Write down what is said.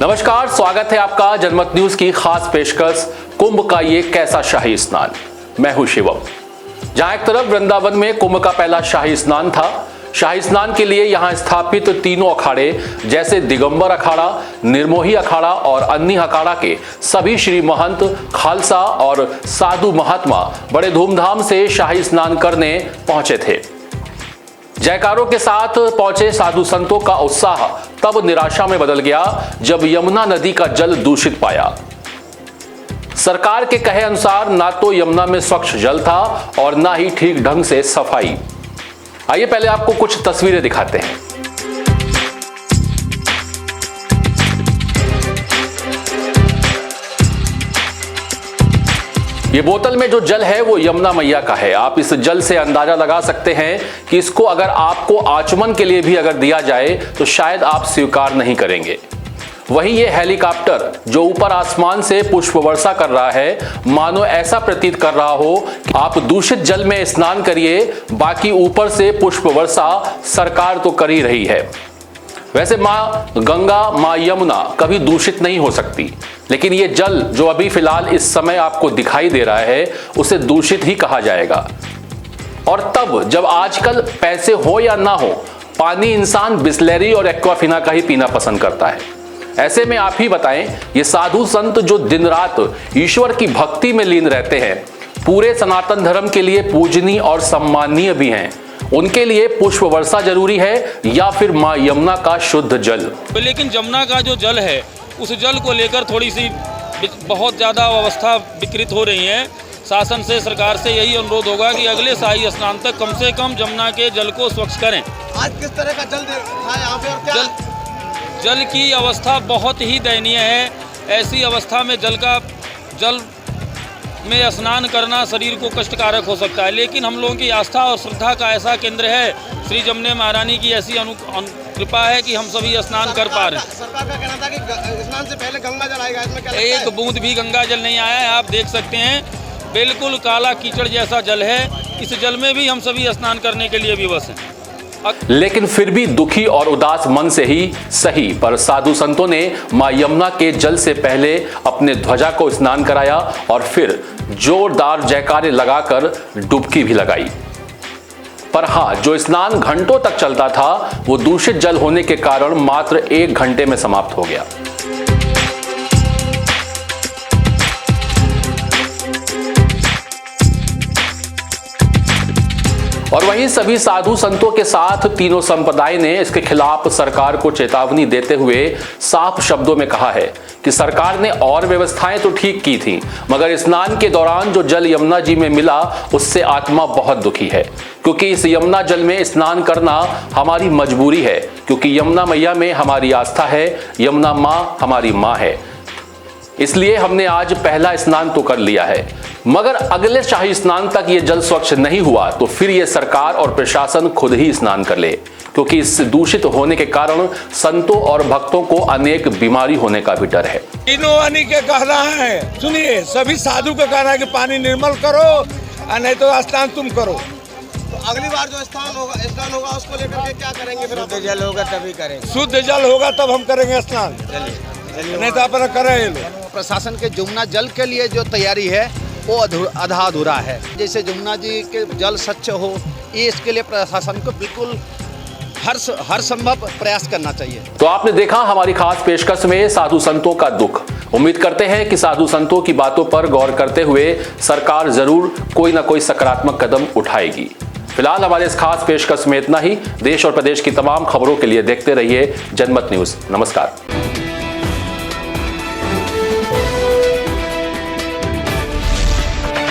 नमस्कार, स्वागत है आपका जनमत न्यूज की खास पेशकश कुंभ का ये कैसा शाही स्नान। मैं हूं शिवम। जहां एक तरफ वृंदावन में कुंभ का पहला शाही स्नान था, शाही स्नान के लिए यहां स्थापित तीनों अखाड़े जैसे दिगंबर अखाड़ा, निर्मोही अखाड़ा और अन्नी अखाड़ा के सभी श्री महंत, खालसा और साधु महात्मा बड़े धूमधाम से शाही स्नान करने पहुंचे थे। जयकारों के साथ पहुंचे साधु संतों का उत्साह तब निराशा में बदल गया जब यमुना नदी का जल दूषित पाया। सरकार के कहे अनुसार ना तो यमुना में स्वच्छ जल था और ना ही ठीक ढंग से सफाई। आइए पहले आपको कुछ तस्वीरें दिखाते हैं। ये बोतल में जो जल है वो यमुना मैया का है। आप इस जल से अंदाजा लगा सकते हैं कि इसको अगर आपको आचमन के लिए भी अगर दिया जाए तो शायद आप स्वीकार नहीं करेंगे। वहीं ये हेलीकॉप्टर जो ऊपर आसमान से पुष्प वर्षा कर रहा है, मानो ऐसा प्रतीत कर रहा हो कि आप दूषित जल में स्नान करिए, बाकी ऊपर से पुष्प वर्षा सरकार तो कर ही रही है। वैसे माँ गंगा, माँ यमुना कभी दूषित नहीं हो सकती, लेकिन ये जल जो अभी फिलहाल इस समय आपको दिखाई दे रहा है उसे दूषित ही कहा जाएगा। और तब जब आजकल पैसे हो या ना हो, पानी इंसान बिस्लेरी और एक्वाफिना का ही पीना पसंद करता है। ऐसे में आप ही बताएं, ये साधु संत जो दिन रात ईश्वर की भक्ति में लीन रहते हैं, पूरे सनातन धर्म के लिए पूजनीय और सम्माननीय भी हैं, उनके लिए पुष्प वर्षा जरूरी है या फिर मां यमुना का शुद्ध जल? लेकिन यमुना का जो जल है उस जल को लेकर थोड़ी सी बहुत ज़्यादा अवस्था विकृत हो रही है। शासन से, सरकार से यही अनुरोध होगा कि अगले शाही स्नान तक कम से कम यमुना के जल को स्वच्छ करें। आज किस तरह का जल था यहाँ पे और क्या? जल की अवस्था बहुत ही दयनीय है। ऐसी अवस्था में जल में स्नान करना शरीर को कष्टकारक हो सकता है, लेकिन हम लोगों की आस्था और श्रद्धा का ऐसा केंद्र है, श्री जमुना महारानी की ऐसी कृपा है कि हम सभी स्नान कर पा रहे हैं। सरकार का कहना था कि स्नान से पहले गंगा जल आएगा, इसमें क्या एक बूंद भी गंगा जल नहीं आया है। आप देख सकते हैं बिल्कुल काला कीचड़ जैसा जल है। इस जल में भी हम सभी स्नान करने के लिए विवश हैं। लेकिन फिर भी दुखी और उदास मन से ही सही, पर साधु संतों ने मां यमुना के जल से पहले अपने ध्वजा को स्नान कराया और फिर जोरदार जयकारे लगाकर डुबकी भी लगाई। पर हां, जो स्नान घंटों तक चलता था वो दूषित जल होने के कारण मात्र 1 घंटे में समाप्त हो गया। और वहीं सभी साधु संतों के साथ तीनों संप्रदाय ने इसके खिलाफ सरकार को चेतावनी देते हुए साफ शब्दों में कहा है कि सरकार ने और व्यवस्थाएं तो ठीक की थी, मगर स्नान के दौरान जो जल यमुना जी में मिला उससे आत्मा बहुत दुखी है, क्योंकि इस यमुना जल में स्नान करना हमारी मजबूरी है, क्योंकि यमुना मैया में हमारी आस्था है, यमुना माँ हमारी माँ है। इसलिए हमने आज पहला स्नान तो कर लिया है, मगर अगले शाही स्नान तक ये जल स्वच्छ नहीं हुआ तो फिर ये सरकार और प्रशासन खुद ही स्नान कर ले, क्योंकि इस दूषित होने के कारण संतों और भक्तों को अनेक बीमारी होने का भी डर है। तीनों वाणी के कहना है, सुनिए, सभी साधु का कहना है कि पानी निर्मल करो और नहीं तो स्नान तुम करो। तो अगली बार जो स्नान होगा उसको लेकर के क्या करेंगे? फिर शुद्ध जल होगा तभी करेंगे। शुद्ध जल होगा तब हम करेंगे स्नान, नहीं तो अपना करें। प्रशासन के यमुना जल के लिए जो तैयारी है वो आधा अधूरा है। जैसे यमुना जी के जल स्वच्छ हो, ये इसके लिए प्रशासन को बिल्कुल हर संभव प्रयास करना चाहिए। तो आपने देखा हमारी खास पेशकश में साधु संतों का दुख। उम्मीद करते हैं कि साधु संतों की बातों पर गौर करते हुए सरकार जरूर कोई ना कोई सकारात्मक कदम उठाएगी। फिलहाल हमारे इस खास पेशकश में इतना ही। देश और प्रदेश की तमाम खबरों के लिए देखते रहिए जनमत न्यूज। नमस्कार।